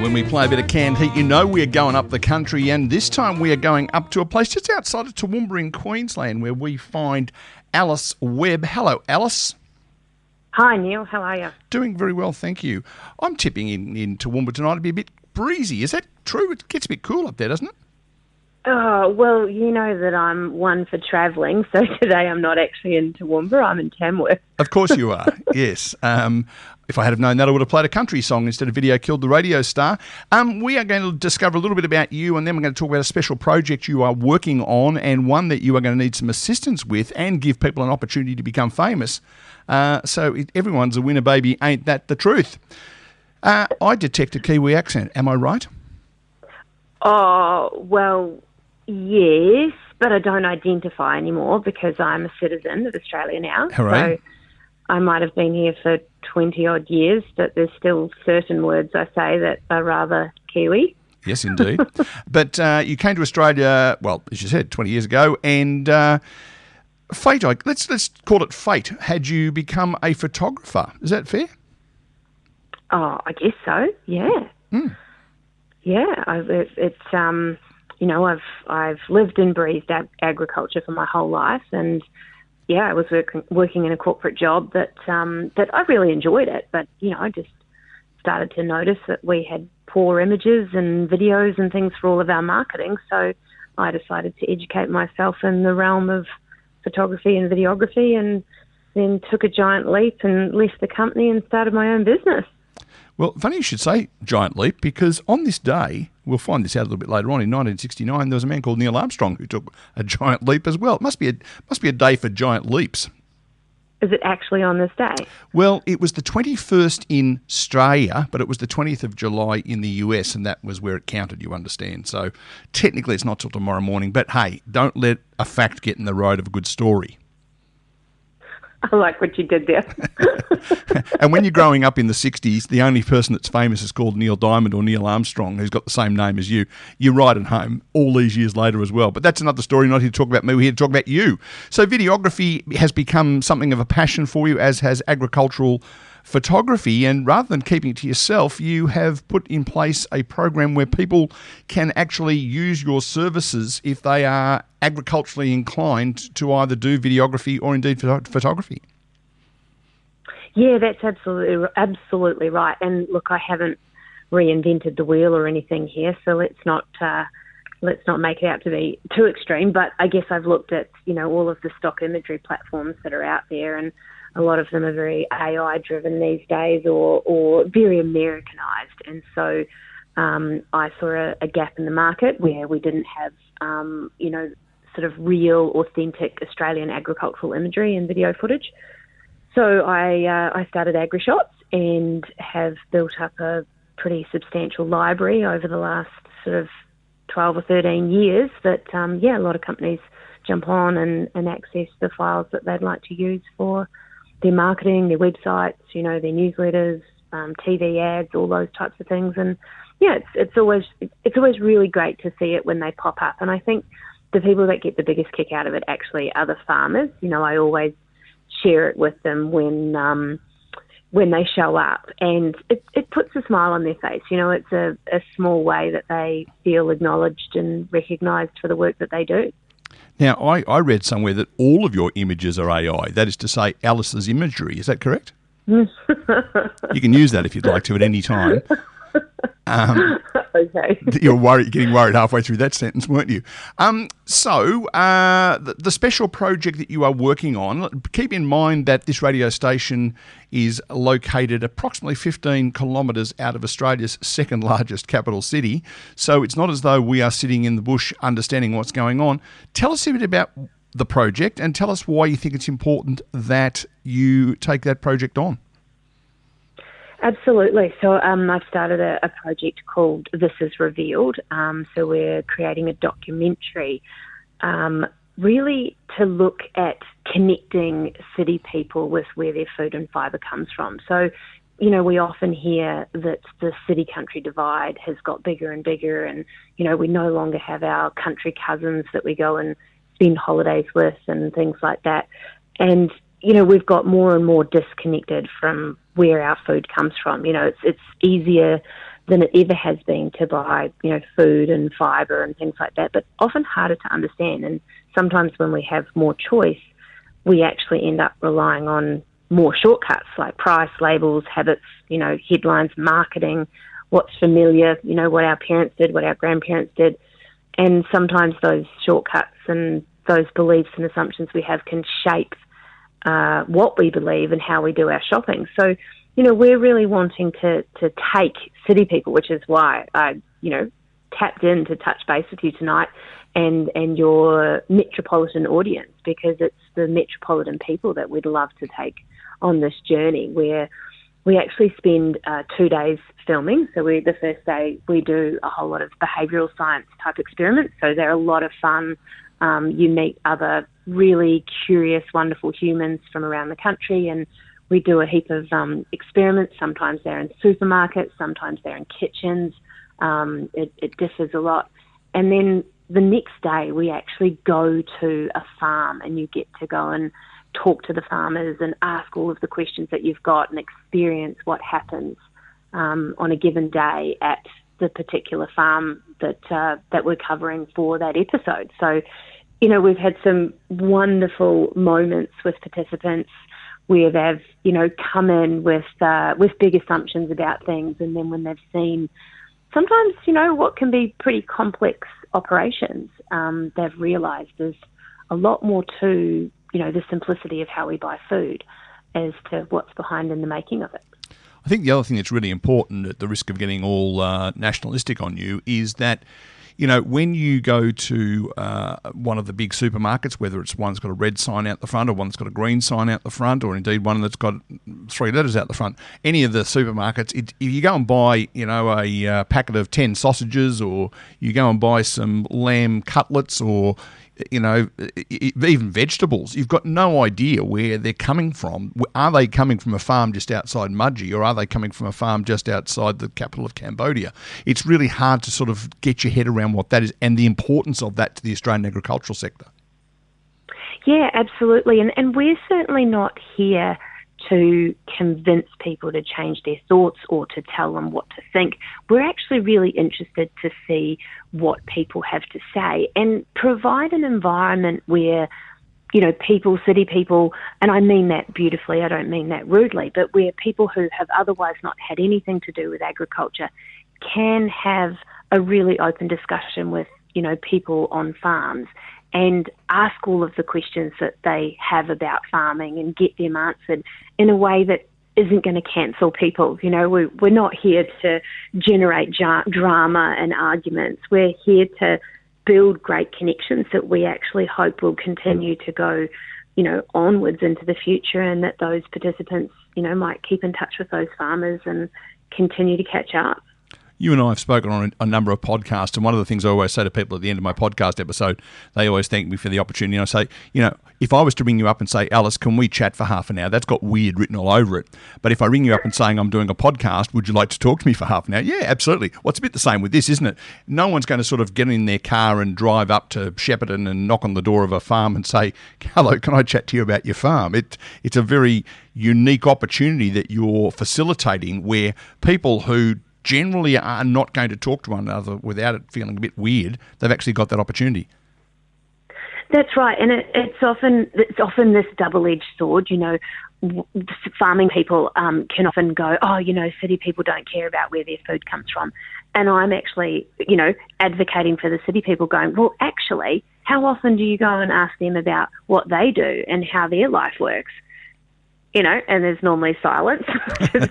When we play a bit of canned heat, you know we're going up the country, and this time we are going up to a place just outside of Toowoomba in Queensland where we find Alice Webb. Hello, Alice. Hi, Neil. How are you? Doing very well, thank you. I'm tipping in Toowoomba tonight to be a bit breezy. Is that true? It gets a bit cool up there, doesn't it? Oh, well, you know that I'm one for travelling, so today I'm not actually in Toowoomba, I'm in Tamworth. Of course you are, yes. If I had have known that, I would have played a country song instead of Video Killed the Radio Star. We are going to discover a little bit about you, and then we're going to talk about a special project you are working on and one that you are going to need some assistance with and give people an opportunity to become famous. Everyone's a winner, baby, ain't that the truth? I detect a Kiwi accent, am I right? Oh, well, yes, but I don't identify anymore because I'm a citizen of Australia now. Hooray. So I might have been here for 20-odd years, but there's still certain words I say that are rather Kiwi. Yes, indeed. But you came to Australia, well, as you said, 20 years ago, and fate, let's call it fate, had you become a photographer. Is that fair? Oh, I guess so, yeah. Mm. Yeah, I've lived and breathed agriculture for my whole life, and yeah, I was working in a corporate job that I really enjoyed it, but I just started to notice that we had poor images and videos and things for all of our marketing, so I decided to educate myself in the realm of photography and videography, and then took a giant leap and left the company and started my own business. Well, funny you should say giant leap, because on this day, we'll find this out a little bit later on, in 1969, there was a man called Neil Armstrong who took a giant leap as well. It must be a day for giant leaps. Is it actually on this day? Well, it was the 21st in Australia, but it was the 20th of July in the US, and that was where it counted, you understand. So technically it's not till tomorrow morning, but hey, don't let a fact get in the road of a good story. I like what you did there. And when you're growing up in the 60s, the only person that's famous is called Neil Diamond or Neil Armstrong, who's got the same name as you. You're right at home all these years later as well. But that's another story. Not here to talk about me. We're here to talk about you. So videography has become something of a passion for you, as has agricultural photography, and rather than keeping it to yourself, you have put in place a program where people can actually use your services if they are agriculturally inclined to either do videography or indeed photography. Yeah, that's absolutely right. And look, I haven't reinvented the wheel or anything here, so let's not make it out to be too extreme. But I guess I've looked at all of the stock imagery platforms that are out there, and a lot of them are very AI-driven these days, or very Americanized. And so I saw a gap in the market where we didn't have, sort of real, authentic Australian agricultural imagery and video footage. So I started AgriShots and have built up a pretty substantial library over the last sort of 12 or 13 years that, a lot of companies jump on and access the files that they'd like to use for their marketing, their websites, their newsletters, TV ads, all those types of things. And yeah, it's always really great to see it when they pop up. And I think the people that get the biggest kick out of it actually are the farmers. I always share it with them when they show up, and it puts a smile on their face. It's a small way that they feel acknowledged and recognised for the work that they do. Now, I read somewhere that all of your images are AI. That is to say, Alice's imagery. Is that correct? You can use that if you'd like to at any time. Okay. You're getting worried halfway through that sentence, weren't you? The special project that you are working on, keep in mind that this radio station is located approximately 15 kilometres out of Australia's second largest capital city. So it's not as though we are sitting in the bush understanding what's going on. Tell us a bit about the project and tell us why you think it's important that you take that project on. Absolutely. So I've started a project called This Is Revealed. So we're creating a documentary really to look at connecting city people with where their food and fibre comes from. So, we often hear that the city-country divide has got bigger and bigger, and, we no longer have our country cousins that we go and spend holidays with and things like that. And, we've got more and more disconnected from where our food comes from. It's easier than it ever has been to buy, food and fibre and things like that, but often harder to understand. And sometimes when we have more choice, we actually end up relying on more shortcuts like price, labels, habits, headlines, marketing, what's familiar, what our parents did, what our grandparents did. And sometimes those shortcuts and those beliefs and assumptions we have can shape what we believe and how we do our shopping. So, we're really wanting to take city people, which is why I, tapped in to touch base with you tonight and your metropolitan audience, because it's the metropolitan people that we'd love to take on this journey where we actually spend 2 days filming. So the first day we do a whole lot of behavioural science type experiments. So they're a lot of fun. You meet other really curious, wonderful humans from around the country, and we do a heap of experiments. Sometimes they're in supermarkets, sometimes they're in kitchens. It differs a lot. And then the next day we actually go to a farm, and you get to go and talk to the farmers and ask all of the questions that you've got and experience what happens on a given day at the particular farm that we're covering for that episode. So, we've had some wonderful moments with participants where they've, come in with big assumptions about things, and then when they've seen sometimes, what can be pretty complex operations, they've realised there's a lot more to, the simplicity of how we buy food as to what's behind in the making of it. I think the other thing that's really important, at the risk of getting all nationalistic on you, is that, when you go to one of the big supermarkets, whether it's one that's got a red sign out the front or one that's got a green sign out the front, or indeed one that's got 3 letters out the front, any of the supermarkets, if you go and buy, a packet of 10 sausages, or you go and buy some lamb cutlets, or even vegetables, you've got no idea where they're coming from. Are they coming from a farm just outside Mudgee, or are they coming from a farm just outside the capital of Cambodia? It's really hard to sort of get your head around what that is and the importance of that to the Australian agricultural sector. Yeah, absolutely. And we're certainly not here to convince people to change their thoughts or to tell them what to think. We're actually really interested to see what people have to say and provide an environment where, people, city people, and I mean that beautifully, I don't mean that rudely, but where people who have otherwise not had anything to do with agriculture can have a really open discussion with, people on farms and ask all of the questions that they have about farming and get them answered in a way that isn't going to cancel people. We're not here to generate drama and arguments. We're here to build great connections that we actually hope will continue to go, onwards into the future, and that those participants, might keep in touch with those farmers and continue to catch up. You and I have spoken on a number of podcasts, and one of the things I always say to people at the end of my podcast episode, they always thank me for the opportunity. And I say, if I was to ring you up and say, Alice, can we chat for half an hour? That's got weird written all over it. But if I ring you up and saying I'm doing a podcast, would you like to talk to me for half an hour? Yeah, absolutely. Well, it's a bit the same with this, isn't it? No one's going to sort of get in their car and drive up to Shepparton and knock on the door of a farm and say, hello, can I chat to you about your farm? It's a very unique opportunity that you're facilitating, where people who generally are not going to talk to one another without it feeling a bit weird, they've actually got that opportunity. That's right, and it's often this double-edged sword. Farming people can often go, city people don't care about where their food comes from, and I'm actually, advocating for the city people, going, well, actually, how often do you go and ask them about what they do and how their life works? And there's normally silence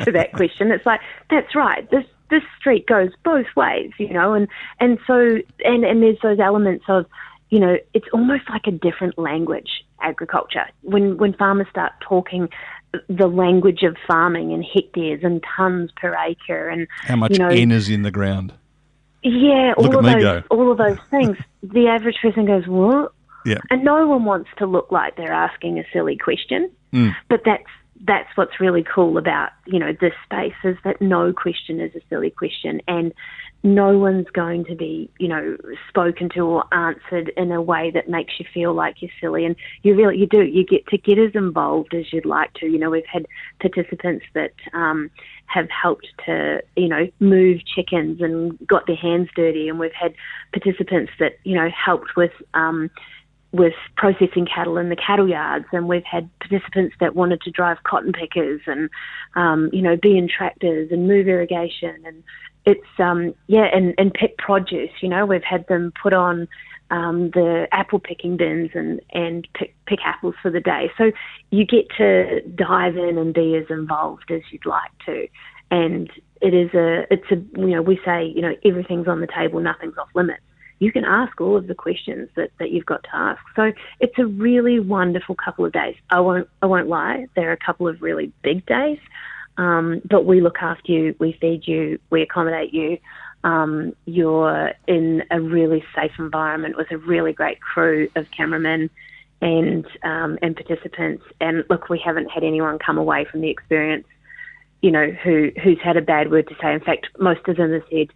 to that question. It's like, that's right, this street goes both ways, and so there's those elements of, it's almost like a different language, agriculture. When farmers start talking the language of farming and hectares and tons per acre, and how much N is in the ground. Yeah, all of those things. The average person goes, what? Yeah. And no one wants to look like they're asking a silly question. But that's what's really cool about, this space, is that no question is a silly question, and no one's going to be, spoken to or answered in a way that makes you feel like you're silly. And you get to get as involved as you'd like to. We've had participants that have helped to, move chickens and got their hands dirty, and we've had participants that, helped with processing cattle in the cattle yards, and we've had participants that wanted to drive cotton pickers and, be in tractors and move irrigation, and it's, and pick produce. We've had them put on the apple picking bins and pick apples for the day. So you get to dive in and be as involved as you'd like to. And we say, everything's on the table, nothing's off limits. You can ask all of the questions that you've got to ask. So it's a really wonderful couple of days. I won't lie. There are a couple of really big days, but we look after you, we feed you, we accommodate you. You're in a really safe environment with a really great crew of cameramen and participants. And look, we haven't had anyone come away from the experience, who's had a bad word to say. In fact, most of them have said,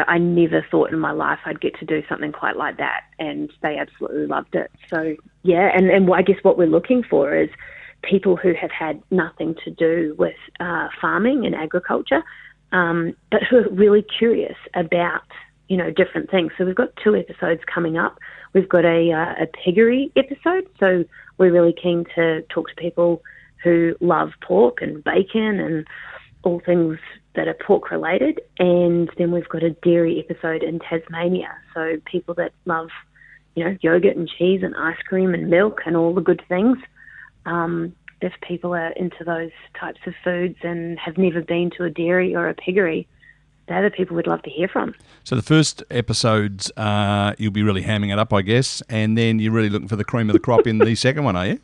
I never thought in my life I'd get to do something quite like that, and they absolutely loved it. So, yeah, and I guess what we're looking for is people who have had nothing to do with farming and agriculture, but who are really curious about, different things. So we've got 2 episodes coming up. We've got a piggery episode, so we're really keen to talk to people who love pork and bacon and all things that are pork related. And then we've got a dairy episode in Tasmania, so people that love, yogurt and cheese and ice cream and milk and all the good things. If people are into those types of foods and have never been to a dairy or a piggery, they're the people we'd love to hear from. So the first episodes, you'll be really hamming it up, I guess, and then you're really looking for the cream of the crop in the second one, are you?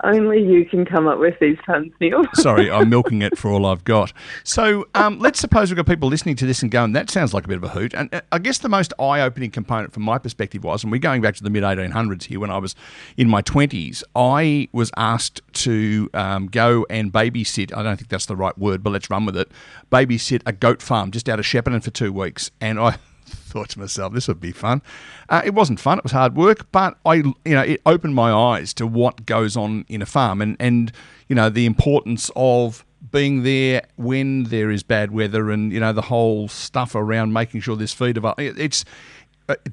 Only you can come up with these puns, Neil. Sorry, I'm milking it for all I've got. So let's suppose we've got people listening to this and going, that sounds like a bit of a hoot. And I guess the most eye-opening component from my perspective was, and we're going back to the mid-1800s here, when I was in my 20s, I was asked to go and babysit, I don't think that's the right word, but let's run with it, babysit a goat farm just out of Shepparton for 2 weeks. And I thought to myself, this would be fun. It wasn't fun. It was hard work, but it opened my eyes to what goes on in a farm and the importance of being there when there is bad weather and, the whole stuff around making sure there's feed available. It's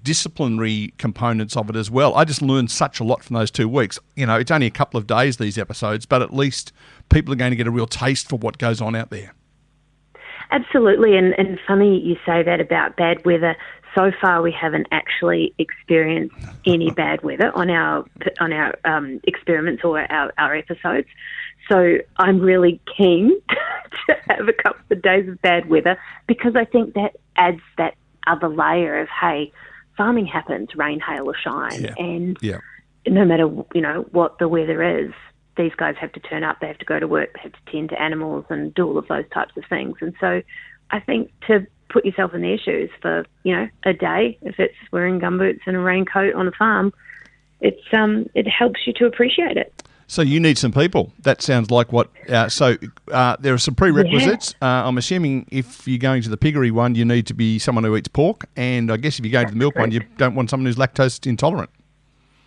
disciplinary components of it as well. I just learned such a lot from those 2 weeks. It's only a couple of days, these episodes, but at least people are going to get a real taste for what goes on out there. Absolutely, and funny you say that about bad weather. So far, we haven't actually experienced any bad weather on our experiments or our episodes. So I'm really keen to have a couple of days of bad weather, because I think that adds that other layer of, hey, farming happens, rain, hail or shine, and no matter what the weather is, these guys have to turn up, they have to go to work, they have to tend to animals and do all of those types of things. And so I think to put yourself in their shoes for, a day, if it's wearing gumboots and a raincoat on a farm, it helps you to appreciate it. So you need some people. That sounds like what... there are some prerequisites. Yeah. I'm assuming if you're going to the piggery one, you need to be someone who eats pork. And I guess if you're going to the milk one, you don't want someone who's lactose intolerant.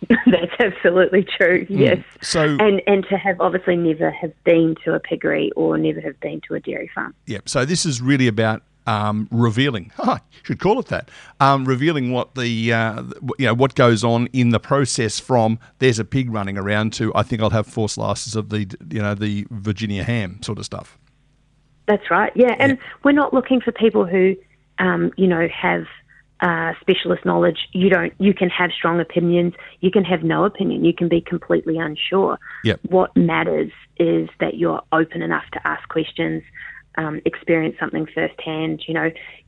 That's absolutely true, yes. So, and to have obviously never have been to a piggery or never have been to a dairy farm. Yeah, so this is really about revealing, should call it that, revealing what what goes on in the process from there's a pig running around to I think I'll have 4 slices of the Virginia ham sort of stuff. That's right, yeah. And we're not looking for people who, have specialist knowledge. You can have strong opinions. You can have no opinion. You can be completely unsure. Yep. What matters is that you're open enough to ask questions, experience something firsthand.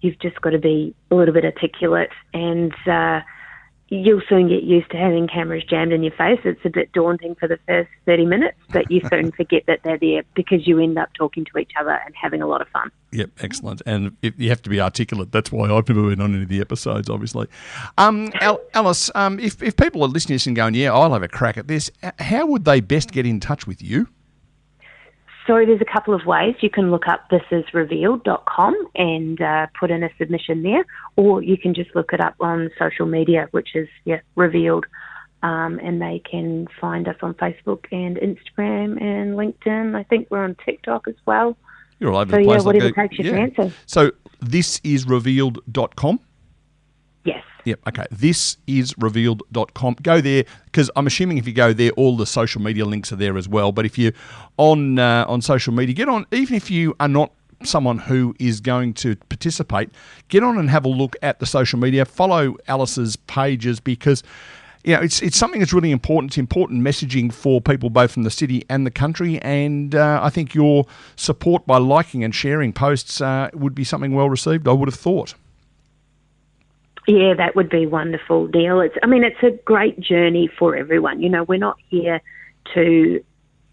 You've just got to be a little bit articulate and you'll soon get used to having cameras jammed in your face. It's a bit daunting for the first 30 minutes, but you soon forget that they're there because you end up talking to each other and having a lot of fun. Yep, excellent. And you have to be articulate. That's why I've never been on any of the episodes, obviously. Alice, if people are listening to this and going, yeah, I'll have a crack at this, how would they best get in touch with you? So there's a couple of ways. You can look up thisisrevealed.com and put in a submission there, or you can just look it up on social media, which is Revealed, and they can find us on Facebook and Instagram and LinkedIn. I think we're on TikTok as well. You're all over the place. So whatever takes your fancy. So thisisrevealed.com? Yes. Yep, okay. Thisisrevealed.com. Go there, because I'm assuming if you go there, all the social media links are there as well. But if you're on social media, get on, even if you are not someone who is going to participate, get on and have a look at the social media. Follow Alice's pages, because it's something that's really important. It's important messaging for people both from the city and the country, and I think your support by liking and sharing posts would be something well received, I would have thought. Yeah, that would be wonderful, Neil. It's a great journey for everyone. We're not here to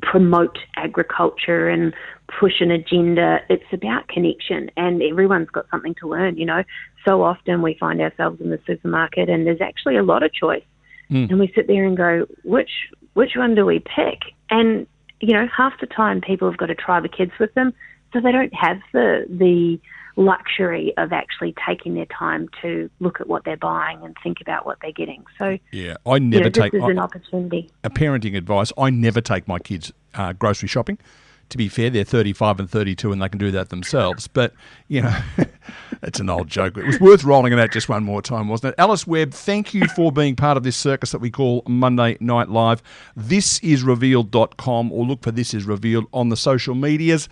promote agriculture and push an agenda. It's about connection, and everyone's got something to learn. So often we find ourselves in the supermarket and there's actually a lot of choice. And we sit there and go, which one do we pick? And, half the time people have got to try the kids with them, so they don't have the luxury of actually taking their time to look at what they're buying and think about what they're getting. So yeah, I never take this is an opportunity. A parenting advice: I never take my kids grocery shopping. To be fair, they're 35 and 32 and they can do that themselves. But, it's an old joke. It was worth rolling it out just one more time, wasn't it? Alice Webb, thank you for being part of this circus that we call Monday Night Live. Thisisrevealed.com, or look for This Is Revealed on the social medias.